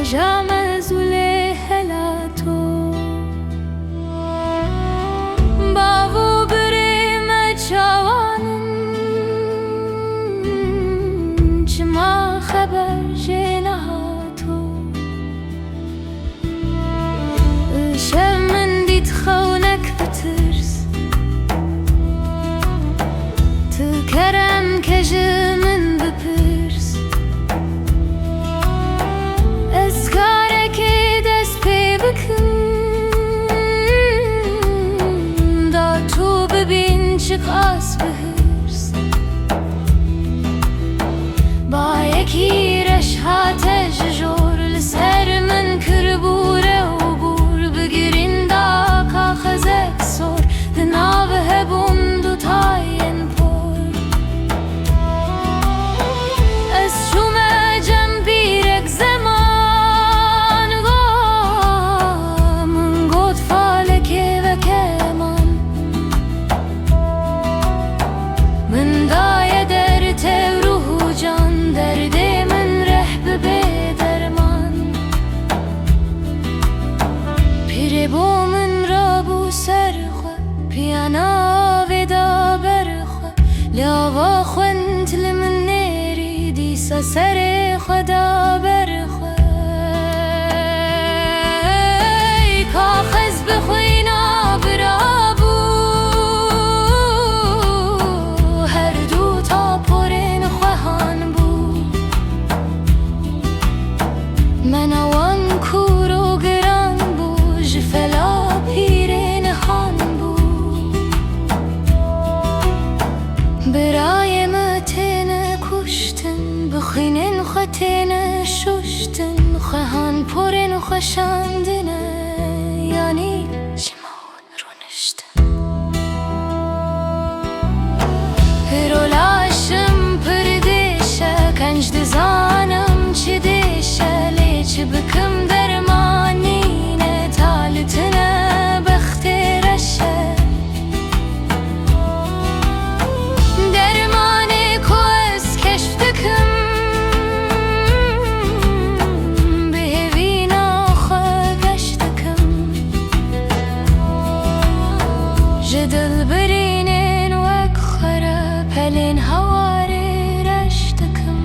واجم زوله هلاتو باو بریم چوانن چما خبر جنهاتو شمن دید خونک بترس تو کرم کجمن بپرس از کاره که دست پی بکن دا تو ببین چه قاس بهرس با یکی رش هاتش جور لسر من کربوره و بور بگیرین دا کاخزک سور دناو هبون دو تاین پر از شومه جم بیرک زمان گا من گود فالکه و کمان من دای در تو روح جان درد من رهب به درمان پیر بو من را بو سرخه پیانا ودا برخه لاوا خونت لمن نری دیسا سر خدا برخه کاخز بخوینا برابو هر دو تا پرین خواهان بو من اوان کور و گران بو جفلا پیرین خان بو برای متن کشتن بخینن خطن ششتن خواهان پرین خوشاندنه یعنی شمون رونشتن هرولاشم پردیشه کنج دزانم چی دیشه لیچ بکم درمانینه تالتنه بخت رشه درمانه کوز کشتکم بهوینا خوگشتکم جدل برینن وک خرا پلین هواره رشتکم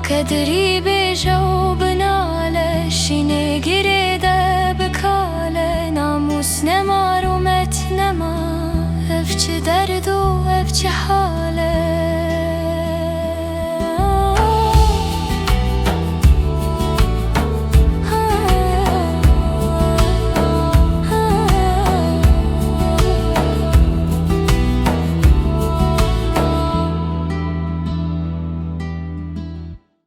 کدری بجو بناله شینه گیره ده بکاله ناموس نما رومت نما افچه درد و افچه حال